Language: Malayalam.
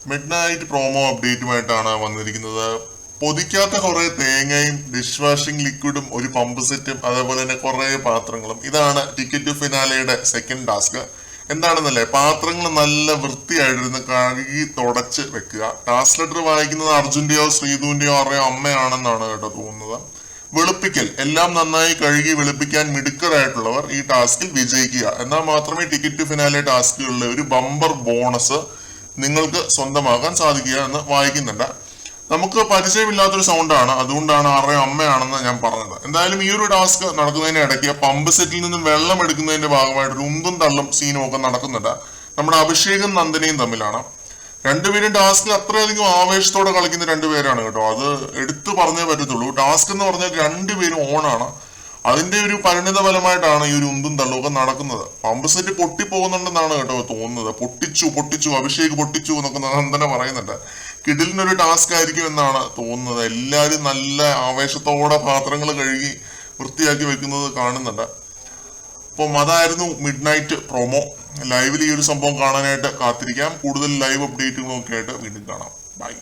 മിഡ് നൈറ്റ് പ്രോമോ അപ്ഡേറ്റുമായിട്ടാണ് വന്നിരിക്കുന്നത്. പൊതിക്കാത്ത കുറെ തേങ്ങയും ഡിഷ് വാഷിംഗ് ലിക്വിഡും ഒരു പമ്പ് സെറ്റും അതേപോലെ തന്നെ കുറെ പാത്രങ്ങളും. ഇതാണ് ടിക്കറ്റ് ടു ഫിനാലയുടെ സെക്കൻഡ് ടാസ്ക്. എന്താണെന്നല്ലേ, പാത്രങ്ങൾ നല്ല വൃത്തിയായിട്ടിരുന്ന് കഴുകി തുടച്ച് വെക്കുക. ടാസ്ക് ലെറ്റർ വായിക്കുന്നത് അർജുന്റെയോ ശ്രീധുവിന്റെയോ ആരുടെയോ അമ്മയാണെന്നാണ് കേട്ടോ തോന്നുന്നത്. വെളുപ്പിക്കൽ എല്ലാം നന്നായി കഴുകി വെളുപ്പിക്കാൻ മിടുക്കരായിട്ടുള്ളവർ ഈ ടാസ്കിൽ വിജയിക്കുക. എന്നാൽ മാത്രമേ ടിക്കറ്റ് ടു ഫിനാലെ ടാസ്കുകളിലെ ഒരു ബമ്പർ ബോണസ് നിങ്ങൾക്ക് സ്വന്തമാക്കാൻ സാധിക്കുക എന്ന് വായിക്കുന്നുണ്ട്. നമുക്ക് പരിചയമില്ലാത്തൊരു സൗണ്ടാണ്, അതുകൊണ്ടാണ് ആരുടെയോ അമ്മയാണെന്ന് ഞാൻ പറഞ്ഞത്. എന്തായാലും ഈ ഒരു ടാസ്ക് നടക്കുന്നതിന് ഇടയ്ക്ക് പമ്പ് സെറ്റിൽ നിന്നും വെള്ളം എടുക്കുന്നതിന്റെ ഭാഗമായിട്ട് ഒരു ഉന്തും തള്ളും സീനും ഒക്കെ നടക്കുന്നുണ്ട്. നമ്മുടെ അഭിഷേകും നന്ദനയും തമ്മിലാണ്. രണ്ടുപേരും ടാസ്കിൽ അത്രയധികം ആവേശത്തോടെ കളിക്കുന്ന രണ്ടുപേരാണ് കേട്ടോ. അത് എടുത്തു പറഞ്ഞേ പറ്റത്തുള്ളൂ. ടാസ്ക് എന്ന് പറഞ്ഞാൽ രണ്ടുപേരും ഓണാണ്. അതിന്റെ ഒരു പരിണിത ഫലമായിട്ടാണ് ഈ ഒരു ഉന്തും തള്ളും ഒക്കെ നടക്കുന്നത്. പമ്പ് സെറ്റ് പൊട്ടിപ്പോകുന്നുണ്ടെന്നാണ് കേട്ടോ തോന്നുന്നത്. പൊട്ടിച്ചു അഭിഷേക് പൊട്ടിച്ചു എന്നൊക്കെ നന്ദന പറയുന്നുണ്ട്. കിടിലിനൊരു ടാസ്ക് ആയിരിക്കും എന്നാണ് തോന്നുന്നത്. എല്ലാവരും നല്ല ആവേശത്തോടെ പാത്രങ്ങൾ കഴുകി വൃത്തിയാക്കി വെക്കുന്നത് കാണുന്നുണ്ട്. അപ്പം അതായിരുന്നു മിഡ് നൈറ്റ് പ്രോമോ. ലൈവിൽ ഈ ഒരു സംഭവം കാണാനായിട്ട് കാത്തിരിക്കാം. കൂടുതൽ ലൈവ് അപ്ഡേറ്റുകളും ഒക്കെ ആയിട്ട് വീണ്ടും കാണാം. ബൈ.